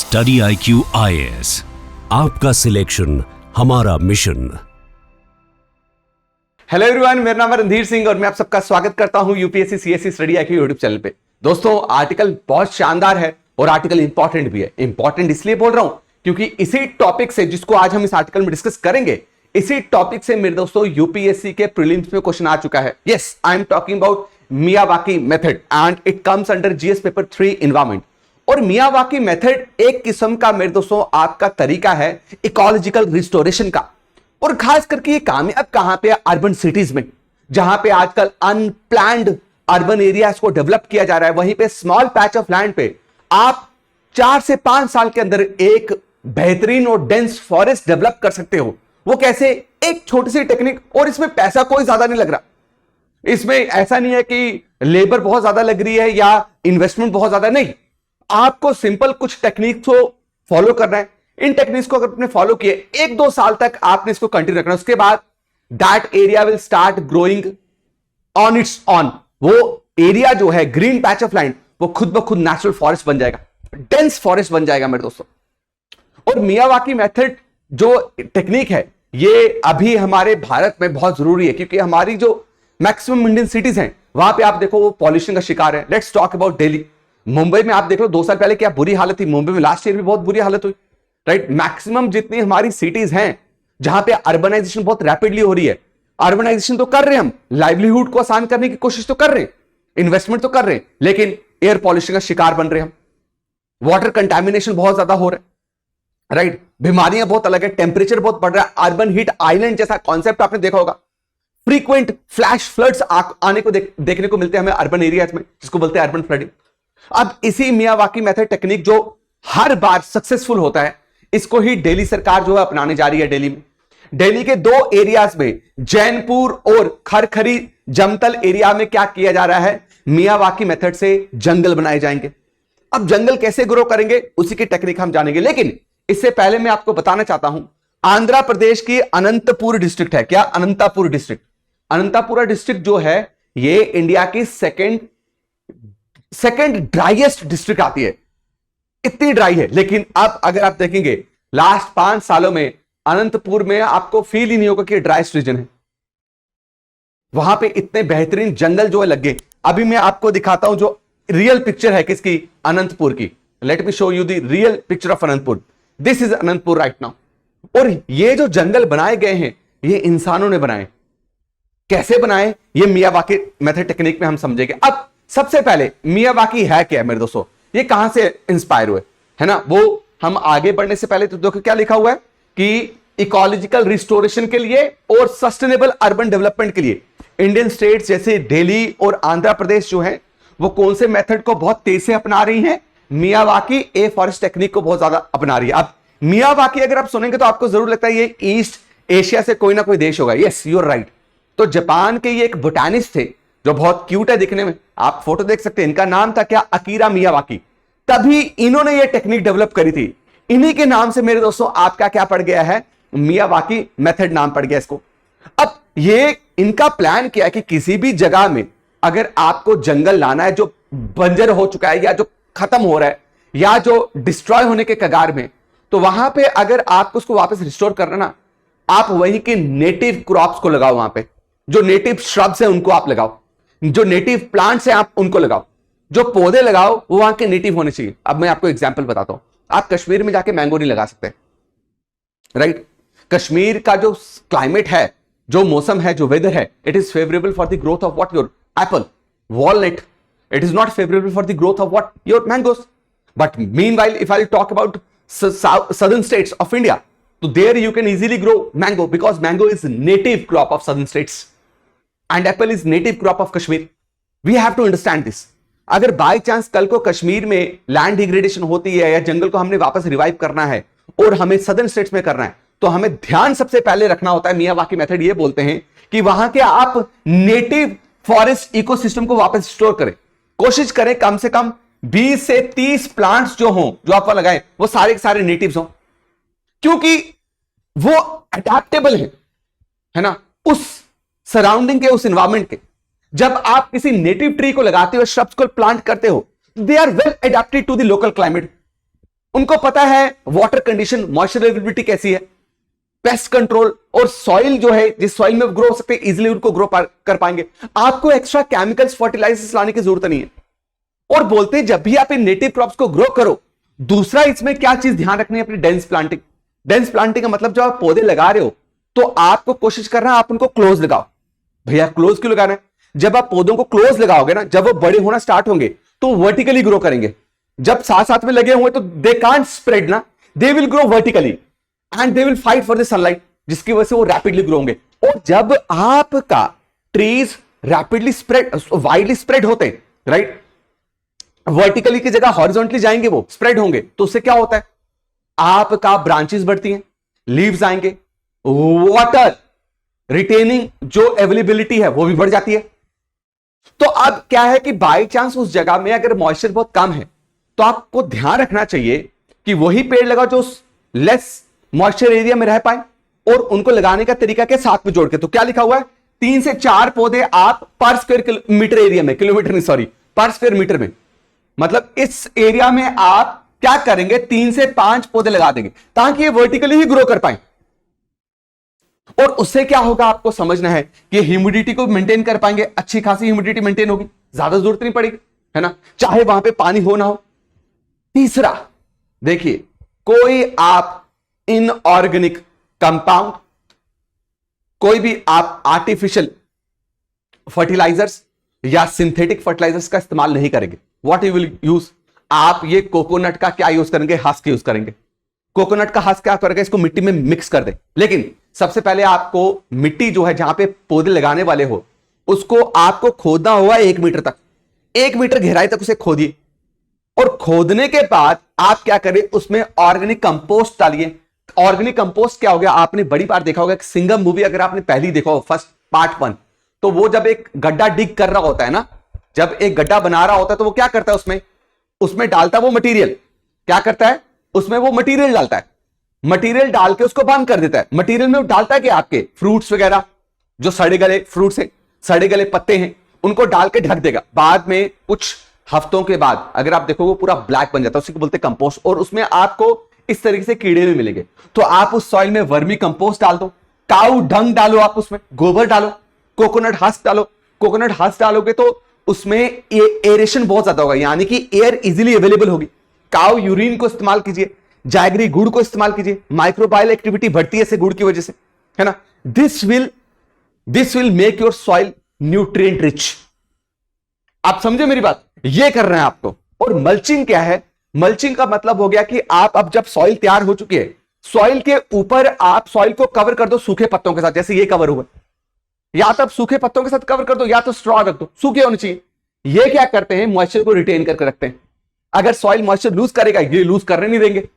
Study IQ IAS, आपका selection हमारा mission. Hello everyone, मेरा नाम है रणधीर सिंह और मैं आप सबका स्वागत करता हूं UPSC CSC study IQ YouTube channel पे। दोस्तों, आर्टिकल बहुत शानदार है और आर्टिकल इंपॉर्टेंट भी है। इंपॉर्टेंट इसलिए बोल रहा हूं क्योंकि इसी टॉपिक से, जिसको आज हम इस आर्टिकल में डिस्कस करेंगे, इसी टॉपिक से मेरे दोस्तों यूपीएससी के प्रीलिम्स में क्वेश्चन आ चुका है। Yes, I am talking about Miyawaki method and it comes under GS paper 3 environment. और मियावाकी मेथड एक किस्म का मेरे दोस्तों आपका तरीका है इकोलॉजिकल रिस्टोरेशन का। और खास करके ये कामयाब कहां पे, अर्बन सिटीज में, जहां पे आजकल अनप्लान्ड अर्बन एरियाज को डेवलप किया जा रहा है। वहीं पे स्मॉल पैच ऑफ लैंड पे आप 4 से 5 साल के अंदर एक बेहतरीन और डेंस फॉरेस्ट डेवलप कर सकते हो। वो कैसे? एक छोटी सी टेक्निक, और इसमें पैसा कोई ज्यादा नहीं लग रहा। इसमें ऐसा नहीं है कि लेबर बहुत ज्यादा लग रही है या इन्वेस्टमेंट बहुत ज्यादा, नहीं। आपको सिंपल कुछ टेक्निक्स को फॉलो करना है। इन टेक्निक्स को अगर आपने फॉलो किए 1-2 साल तक आपने इसको कंटिन्यू रखना है, उसके बाद that area will start growing on it's on. वो एरिया जो है, ग्रीन पैच ऑफ लैंड, वो खुद ब खुद नेचुरल फॉरेस्ट बन जाएगा, डेंस फॉरेस्ट बन जाएगा मेरे दोस्तों। और मियावाकी मेथड जो टेक्निक है, ये अभी हमारे भारत में बहुत जरूरी है क्योंकि हमारी जो मैक्सिमम इंडियन सिटीज हैं वहां पे आप देखो वो पॉल्यूशन का शिकार है। Let's talk about Delhi. Mumbai में आप देख लो 2 साल पहले क्या बुरी हालत थी। मुंबई में लास्ट ईयर भी बहुत बुरी हालत हुई, राइट। मैक्सिमम जितनी हमारी सिटीज हैं जहां पे अर्बनाइजेशन बहुत रैपिडली हो रही है, अर्बनाइजेशन तो कर रहे हैं हम, लाइवलीहुड को आसान करने की कोशिश तो कर रहे हैं, इन्वेस्टमेंट तो कर रहे हैं, लेकिन एयर पॉल्यूशन का शिकार बन रहे हैं हम। वाटर कंटामिनेशन बहुत ज्यादा हो रहा है, राइट। बीमारियां बहुत अलग है, टेम्परेचर बहुत बढ़ रहा है। अर्बन हीट आइलैंड जैसा कॉन्सेप्ट आपने देखा होगा। फ्रीक्वेंट फ्लैश फ्लड्स आने को देखने को मिलते हैं हमें अर्बन एरियाज में, जिसको बोलते हैं अर्बन फ्लडिंग। अब इसी मियावाकी मेथड टेक्निक जो हर बार सक्सेसफुल होता है, इसको ही दिल्ली सरकार जो है अपनाने जा रही है। दिल्ली में, दिल्ली के 2 एरियाज में, जैनपुर और खरखरी जमतल एरिया में क्या किया जा रहा है, मियावाकी मेथड से जंगल बनाए जाएंगे। अब जंगल कैसे ग्रो करेंगे, उसी की टेक्निक हम जानेंगे। लेकिन इससे पहले मैं आपको बताना चाहता हूं, आंध्र प्रदेश की अनंतपुर डिस्ट्रिक्ट है। क्या? अनंतपुर डिस्ट्रिक्ट। अनंतपुर डिस्ट्रिक्ट जो है, ये इंडिया की सेकंड ड्राइएस्ट डिस्ट्रिक्ट आती है। इतनी ड्राई है, लेकिन अब अगर आप देखेंगे लास्ट 5 सालों में अनंतपुर में आपको फील ही नहीं होगा कि ड्राइएस्ट रीजन है। वहां पे इतने बेहतरीन जंगल जो है लग गए। अभी मैं आपको दिखाता हूं जो रियल पिक्चर है किसकी, अनंतपुर की। Let me show you the real picture of Anantapur. This is Anantapur right now. और ये जो जंगल बनाए गए हैं, ये इंसानों ने बनाए। कैसे बनाए, ये मियावाकी मेथड टेक्निक में हम समझेंगे। अब सबसे पहले मियावाकी है क्या मेरे दोस्तों, ये कहां से इंस्पायर हुए, है ना। वो हम आगे बढ़ने से पहले तो देखो क्या लिखा हुआ है कि इकोलॉजिकल रिस्टोरेशन के लिए और सस्टेनेबल अर्बन डेवलपमेंट के लिए इंडियन स्टेट्स जैसे दिल्ली और आंध्र प्रदेश जो है, वो कौन से मेथड को बहुत तेज से अपना रही हैं, मियावाकी ए फॉरेस्ट टेक्निक को बहुत ज्यादा अपना रही है। अब मियावाकी अगर आप सुनेंगे तो आपको जरूर लगता है ये ईस्ट एशिया से कोई ना कोई देश होगा। Yes, you are right. तो जापान के ये एक बोटानिस्ट थे जो बहुत क्यूट है दिखने में, आप फोटो देख सकते हैं। इनका नाम था क्या, अकीरा मियावाकी। तभी इन्होंने ये टेक्निक डेवलप करी थी। इन्हीं के नाम से मेरे दोस्तों आपका क्या पड़ गया है, मियावाकी मेथड नाम पड़ गया इसको। अब ये इनका प्लान किया है कि किसी भी जगह में अगर आपको जंगल लाना है जो बंजर हो चुका है या जो खत्म हो रहा है या जो डिस्ट्रॉय होने के कगार में, तो वहां पे अगर आपको उसको वापस रिस्टोर करना ना, आप वहीं के नेटिव क्रॉप्स को लगाओ। वहां पे जो नेटिव श्रब्स है उनको आप लगाओ, जो नेटिव प्लांट्स हैं आप उनको लगाओ, जो पौधे लगाओ वो वहां के नेटिव होने चाहिए। अब मैं आपको एग्जांपल बताता हूं। आप कश्मीर में जाके मैंगो नहीं लगा सकते, राइट। कश्मीर का जो क्लाइमेट है, जो मौसम है, जो वेदर है, it is favourable for the growth of what, your Apple, walnut. It is not favourable for the growth of what, your mangoes. But meanwhile if I talk about southern states of India, so there you can easily grow mango because mango is native crop of southern states and apple is native crop of Kashmir. We have to understand this. अगर by chance कल को कश्मीर में land degradation होती है या जंगल को हमने वापस रिवाइव करना है और हमें सदर्न स्टेट्स में करना है, तो हमें ध्यान सबसे पहले रखना होता है, मियावाकी मेथड ये बोलते हैं कि वहां के आप नेटिव फॉरेस्ट इकोसिस्टम को वापस स्टोर करें। कोशिश करें कम से कम 20 से 30 प्लांट्स जो हों, जो आप लगाएं, वो सारे के सारे नेटिव्स हों, क्योंकि वो अडेप्टेबल है ना, उस सराउंडिंग के, उस एनवायरमेंट के। जब आप किसी नेटिव ट्री को लगाते हो, श्रब्स को प्लांट करते हो, they are well adapted to the local climate. उनको पता है वाटर कंडीशन, मॉइस्चर अवेलेबिलिटी कैसी है, पेस्ट कंट्रोल, और सॉइल जो है जिस सॉइल में ग्रो हो सकते हैं इजिली उनको ग्रो कर पाएंगे। आपको एक्स्ट्रा केमिकल्स फर्टिलाइजर्स लाने की जरूरत नहीं है। और बोलते हैं जब भी आप इन नेटिव क्रॉप्स को ग्रो करो, दूसरा इसमें क्या चीज ध्यान रखनी है अपनी, डेंस प्लांटिंग। डेंस प्लांटिंग का मतलब जब आप पौधे लगा रहे हो तो आपको कोशिश करना आप उनको क्लोज लगाओ। भैया क्लोज क्यों लगाना है? जब आप पौधों को क्लोज लगाओगे ना, जब वो बड़े होना स्टार्ट होंगे तो वर्टिकली ग्रो करेंगे। जब साथ साथ में लगे हुए तो दे कांट स्प्रेड ना, they will grow vertically and they will fight for the sunlight, जिसकी वजह से वो रैपिडली ग्रो होंगे। और जब आपका trees rapidly spread, widely spread होते हैं, राइट, वर्टिकली की जगह हॉरिजॉन्टली जाएंगे, वो स्प्रेड होंगे, तो उससे क्या होता है, आपका ब्रांचेस बढ़ती हैं, लीव्स आएंगे, वाटर रिटेनिंग जो अवेलेबिलिटी है वो भी बढ़ जाती है। तो अब क्या है कि बाय चांस उस जगह में अगर मॉइस्चर बहुत कम है तो आपको ध्यान रखना चाहिए कि वही पेड़ लगाओ जो लेस मॉइस्चर एरिया में रह पाए, और उनको लगाने का तरीका के साथ में जोड़ के। तो क्या लिखा हुआ है, 3 से 4 पौधे आप पर स्क्वायर मीटर एरिया में, किलोमीटर नहीं सॉरी, पर स्क्वायर मीटर में, मतलब इस एरिया में आप क्या करेंगे, 3 से 5 पौधे लगा देंगे ताकि ये वर्टिकली ही ग्रो कर पाए। और उससे क्या होगा आपको समझना है कि ह्यूमिडिटी को मेंटेन कर पाएंगे, अच्छी खासी ह्यूमिडिटी मेंटेन होगी, ज्यादा जरूरत नहीं पड़ेगी, है ना, चाहे वहां पे पानी हो ना हो। तीसरा देखिए, कोई आप इनऑर्गेनिक कंपाउंड, कोई भी आप आर्टिफिशियल फर्टिलाइजर्स या सिंथेटिक फर्टिलाइजर्स का इस्तेमाल नहीं करेंगे। व्हाट यू विल यूज, आप ये कोकोनट का क्या यूज करेंगे, हस्क यूज करेंगे। कोकोनट का हस्क क्या करेंगे, इसको मिट्टी में मिक्स कर दें। लेकिन सबसे पहले आपको मिट्टी जो है जहां पे पौधे लगाने वाले हो उसको आपको खोदना होगा 1 मीटर तक, 1 मीटर गहराई तक उसे खोदिए। और खोदने के बाद आप क्या करें, उसमें ऑर्गेनिक कंपोस्ट डालिए। ऑर्गेनिक कंपोस्ट क्या हो गया, आपने बड़ी बार देखा होगा, सिंघम मूवी अगर आपने पहली देखा हो, फर्स्ट पार्ट 1, तो वो जब एक गड्ढा डिग कर रहा होता है ना, जब एक गड्ढा बना रहा होता है तो वो क्या करता है, उसमें डालता है वो मटेरियल, क्या करता है, उसमें वो मटेरियल डालता है, मटेरियल डाल के उसको बंद कर देता है। मटेरियल में डालता है कि आपके फ्रूट्स वगैरह, जो सड़े गले फ्रूट्स हैं, सड़े गले पत्ते हैं, उनको डाल के ढक देगा। बाद में कुछ हफ्तों के बाद अगर आप देखो वो पूरा ब्लैक बन जाता है, उसी को बोलते हैं कंपोस्ट। और उसमें आपको इस तरीके से कीड़े भी मिलेंगे। तो आप उस सॉइल में वर्मी कंपोस्ट डाल दो, काऊ डंग डालो, आप उसमें गोबर डालो, कोकोनट हस्क डालो। कोकोनट हस्क डालोगे तो उसमें एरेशन बहुत ज्यादा होगा, यानी कि एयर इजीली अवेलेबल होगी। काऊ यूरिन को इस्तेमाल कीजिए, जागरी गुड़ को इस्तेमाल कीजिए, माइक्रोबायल एक्टिविटी बढ़ती है इससे गुड़ की वजह से, है ना। This will make your soil nutrient rich. आप समझे मेरी बात, ये कर रहे हैं आपको। और मल्चिंग क्या है, मल्चिंग का मतलब हो गया कि आप अब जब सॉइल तैयार हो चुकी है, सॉइल के ऊपर आप सॉइल को कवर कर दो सूखे पत्तों के साथ, जैसे ये कवर हुआ, या तो आप सूखे पत्तों के साथ कवर कर दो या तो स्ट्रॉ रख दो, सूखे होने चाहिए। ये क्या करते हैं, मॉइस्चर को रिटेन करके रखते हैं। अगर सॉइल मॉइस्चर लूज करेगा, ये लूज करने नहीं देंगे,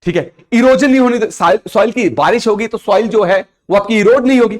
ठीक है। इरोजन नहीं होने, सॉइल की बारिश होगी तो सॉइल जो है वो आपकी इरोड नहीं होगी।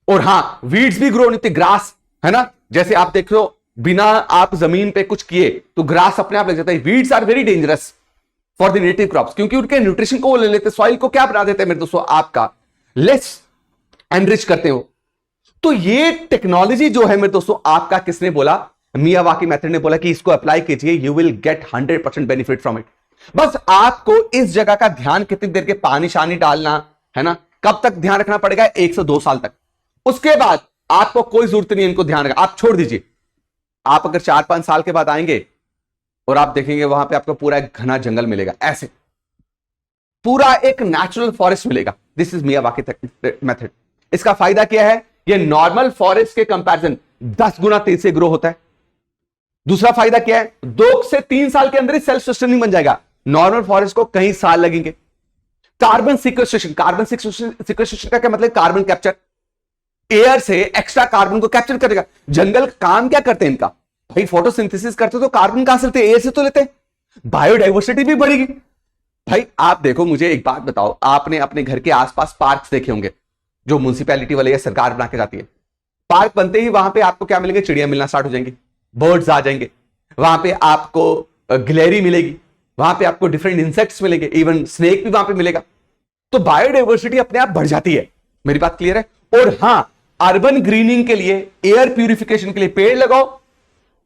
और हां, वीड्स भी ग्रो नहीं होती, ग्रास, है ना, जैसे आप देख लो, बिना आप जमीन पे कुछ किए तो ग्रास अपने आप लग जाता है। Weeds are very dangerous for the native crops, क्योंकि उनके न्यूट्रिशन को वो ले लेते, सॉइल को क्या बना देते हैं मेरे दोस्तों, आपका लेस एनरिच करते हो। तो ये टेक्नोलॉजी जो है मेरे दोस्तों, आपका किसने बोला, मियावाकी मेथड ने बोला कि इसको अप्लाई कीजिए, you will get 100% benefit from it. बस आपको इस जगह का ध्यान कितनी देर के पानी शानी डालना है ना, कब तक ध्यान रखना पड़ेगा, 1 से 2 साल तक। उसके बाद आपको कोई जरूरत नहीं है इनको ध्यान रखना, आप छोड़ दीजिए। आप अगर 4-5 साल के बाद आएंगे और आप देखेंगे वहां पे आपको पूरा एक घना जंगल मिलेगा, ऐसे पूरा एक नेचुरल फॉरेस्ट मिलेगा। This is Miyawaki method. इसका फायदा क्या है, ये नॉर्मल फॉरेस्ट के कंपैरिजन 10 गुना तेज से ग्रो होता है। दूसरा फायदा क्या है, 2 से 3 साल के अंदर ही सेल्फ सस्टेनिंग बन जाएगा। नॉर्मल फॉरेस्ट को कई साल लगेंगे। कार्बन सिक्वेस्ट्रेशन, कार्बन सिक्वेस्ट्रेशन का क्या मतलब, कार्बन कैप्चर, एयर से एक्स्ट्रा कार्बन को कैप्चर करेगा। जंगल काम क्या करते हैं इनका, भाई फोटोसिंथेसिस करते तो कार्बन कहां से लेते हैं, एयर से तो लेते हैं। बायोडाइवर्सिटी भी बढ़ेगी। भाई आप देखो, मुझे एक बात बताओ, आपने अपने घर के आसपास पार्क्स देखे होंगे जो म्युनिसिपैलिटी वाले या सरकार बना के जाती है। पार्क बनते ही वहां पे आपको क्या मिलेंगे, चिड़िया मिलना स्टार्ट हो जाएंगी, बर्ड्स आ जाएंगे, वहां पे आपको गिलहरी मिलेगी, वहां पे आपको डिफरेंट इंसेक्ट्स मिलेंगे, इवन स्नेक भी वहां पे मिलेगा। तो बायोडाइवर्सिटी अपने आप बढ़ जाती है। मेरी बात क्लियर है। और हां, अर्बन ग्रीनिंग के लिए, एयर प्यूरिफिकेशन के लिए पेड़ लगाओ,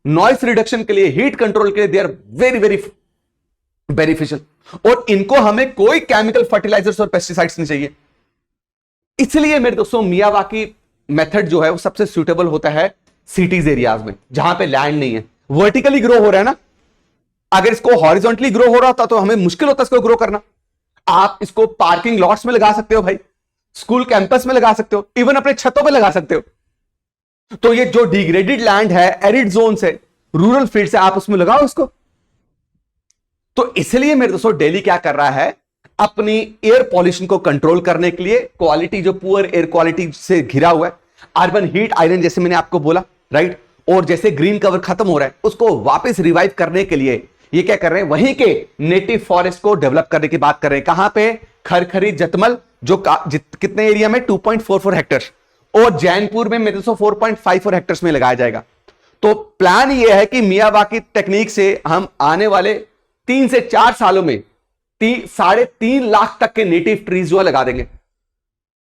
नॉइस रिडक्शन के लिए, हीट कंट्रोल के लिए, they are very very beneficial. और इनको हमें कोई केमिकल फर्टिलाइजर्स और पेस्टिसाइड्स नहीं चाहिए। इसलिए मेरे दोस्तों मियावाकी मेथड जो है वो सबसे सूटेबल होता है सिटीज एरियाज में, जहां पे लैंड नहीं है। वर्टिकली ग्रो हो रहा है ना, अगर इसको हॉरिजॉन्टली ग्रो हो रहा होता तो हमें मुश्किल होता इसको ग्रो करना। आप इसको पार्किंग लॉट्स में लगा सकते हो भाई, स्कूल कैंपस में लगा सकते हो, इवन अपने छतों पे लगा सकते हो। तो ये जो डिग्रेडेड लैंड है, एरिड जोन से, रूरल फील्ड से, आप उसमें लगाओ इसको। तो इसलिए मेरे दोस्तों दिल्ली क्या कर रहा है, अपनी एयर पॉल्यूशन को कंट्रोल करने के लिए, क्वालिटी जो पुअर एयर क्वालिटी से घिरा हुआ है, अर्बन हीट आइलैंड जैसे मैंने आपको बोला, राइट, और जैसे ग्रीन कवर खत्म हो रहा है उसको वापस रिवाइव करने के लिए ये क्या कर रहे हैं, वहीं के नेटिव फॉरेस्ट को डेवलप करने की बात कर रहे हैं। कहां पे, खरखरी जतमल, जो कितने एरिया में, 2.44 हेक्टेयर, और जैनपुर में मेरे दोस्तों 4.54 हेक्टेयर में लगाया जाएगा। तो प्लान ये है कि मियावाकी टेक्निक से हम आने वाले 3 से 4 सालों में 3.5 लाख तक के नेटिव ट्रीज जो लगा देंगे।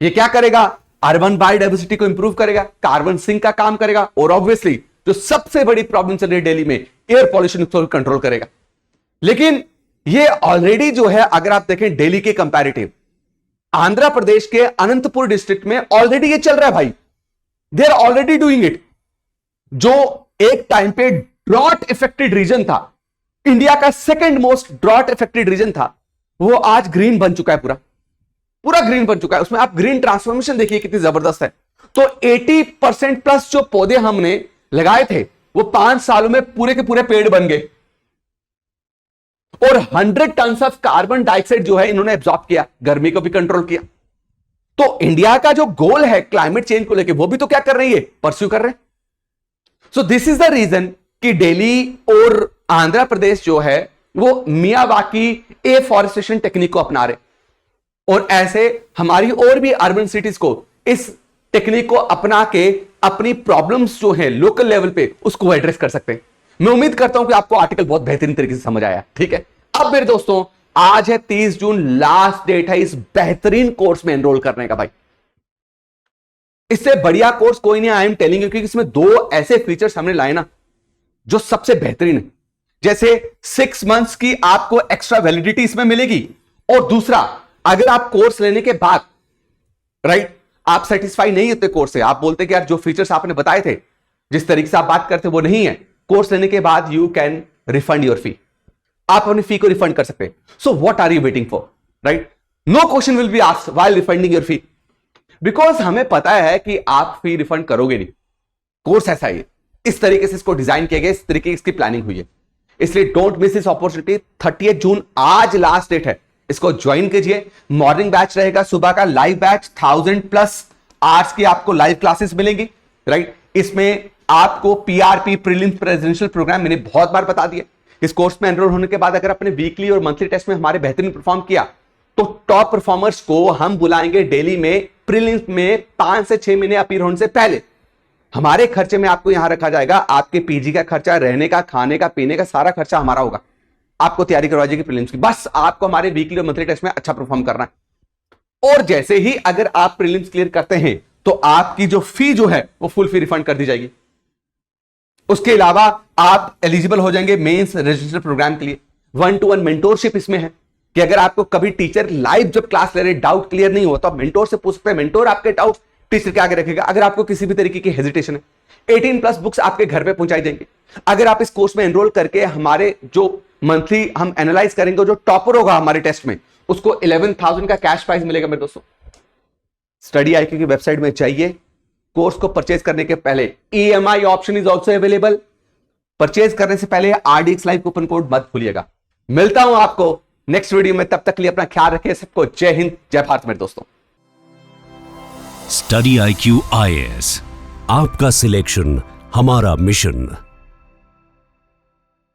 ये क्या करेगा, अर्बन बायोडाइवर्सिटी को इंप्रूव करेगा, कार्बन सिंक का काम करेगा, और ऑब्वियसली जो सबसे बड़ी प्रॉब्लम चल रही है दिल्ली में, एयर पॉल्यूशन को कंट्रोल करेगा। लेकिन ये ऑलरेडी जो है, अगर आप देखें दिल्ली के कंपैरेटिव, आंध्र प्रदेश के अनंतपुर डिस्ट्रिक्ट में ऑलरेडी ये चल रहा है भाई, they are already doing it. जो एक टाइम पे ड्रॉट इफेक्टेड रीजन था, इंडिया का second most drought affected region था, वो आज ग्रीन बन चुका है, पूरा ग्रीन बन चुका है। उसमें आप ग्रीन ट्रांसफॉर्मेशन देखिए कितनी जबरदस्त है। तो 80% प्लस जो पौधे हमने लगाए थे वो 5 सालों में पूरे के पूरे पेड़ बन गए, और 100 टन ऑफ कार्बन डाइऑक्साइड जो है इन्होंने एब्जॉर्ब किया, गर्मी को भी कंट्रोल किया। तो इंडिया का जो गोल है क्लाइमेट चेंज को लेकर, वो भी तो क्या कर रही है, परस्यू कर रहे हैं। So this is the reason कि दिल्ली और आंध्र प्रदेश जो है वो मियावाकी एफॉरेस्टेशन टेक्निक को अपना रहे, और ऐसे हमारी और भी अर्बन सिटीज को इस टेक्निक को अपना के अपनी प्रॉब्लम्स जो है लोकल लेवल पे उसको एड्रेस कर सकते हैं। मैं उम्मीद करता हूं कि आपको आर्टिकल बहुत बेहतरीन तरीके से समझ आया, ठीक है। अब मेरे दोस्तों, आज है 30 जून, लास्ट डेट है इस बेहतरीन कोर्स में एनरोल करने का भाई। इससे बढ़िया कोर्स कोई नहीं, आई एम टेलिंग यू, क्योंकि इसमें 2 ऐसे फीचर्स हमने लाए ना जो सबसे बेहतरीन है। जैसे 6 मंथ्स की आपको एक्स्ट्रा वैलिडिटी इसमें मिलेगी, और दूसरा, अगर आप कोर्स लेने के बाद, राइट, आप सेटिस्फाई नहीं होते कोर्स से, आप बोलते कि यार जो फीचर्स आपने बताए थे, जिस तरीके से आप बात करते वो नहीं है, कोर्स लेने के बाद you can refund your fee, आप अपनी फी को रिफंड कर सकते हैं। So what are you waiting for, right? No question will be asked while refunding your fee, because हमें पता है कि आप फी रिफंड करोगे नहीं। कोर्स ऐसा ही है, इस तरीके से इसको डिजाइन किया गया, इस तरीके की इसकी प्लानिंग हुई है। इसलिए डोंट मिस दिस अपॉर्चुनिटी। 30 जून आज लास्ट डेट है, इसको ज्वाइन कीजिए। मॉर्निंग बैच रहेगा, सुबह का लाइव बैच, 1000+ आवर्स की आपको लाइव क्लासेस मिलेंगी, राइट? इसमें आपको पीआरपी प्रीलिम्स प्रेसिडेंशियल प्रोग्राम मैंने बहुत बार बता दिया। इस कोर्स में एनरोल होने के बाद अगर अपने वीकली और मंथली टेस्ट में हमारे बेहतरीन परफॉर्म किया तो टॉप परफॉर्मर्स को हम बुलाएंगे दिल्ली में प्रीलिम्स में 5 से 6 महीने अपीयर होने से पहले। हमारे खर्चे में आपको यहां रखा जाएगा, आपके पीजी का खर्चा, रहने का, खाने का, पीने का सारा खर्चा हमारा होगा। आपको तैयारी करवाई जाएगी प्रीलिम्स की, बस आपको हमारे वीकली और मंथली टेस्ट में अच्छा परफॉर्म करना है। और जैसे ही अगर आप प्रीलिम्स क्लियर करते हैं तो आपकी जो फी जो है वो फुल फी रिफंड कर दी जाएगी। उसके अलावा आप एलिजिबल हो जाएंगे मेंस रेजिडेंशियल प्रोग्राम के लिए। 1-to-1 मेंटोरशिप इसमें है कि अगर आपको कभी टीचर लाइव जब क्लास ले रहे डाउट क्लियर नहीं होता, मेंटोर से पूछ सकते हैं, मेंटोर आपके डाउट टीचर के आगे रखेगा। अगर आपको किसी भी तरीके की हेजिटेशन है, 18+ बुक्स आपके घर पे पहुंचाई जाएंगी। अगर आप इस कोर्स में एनरोल करके हमारे जो मंथली हम एनालाइज करेंगे, जो टॉपर होगा हमारे टेस्ट में उसको 11,000 का कैश प्राइज मिलेगा मेरे दोस्तों। स्टडी IQ की वेबसाइट में चाहिए। कोर्स को परचेज करने के पहले EMI option is also available. Purchase करने से पहले RDX लाइव कूपन कोड मत भूलिएगा। मिलता हूं आपको नेक्स्ट वीडियो में, तब तक के लिए अपना ख्याल रखें। सबको जय हिंद, जय भारत मेरे दोस्तों। स्टडी IQ IAS, आपका सिलेक्शन हमारा मिशन।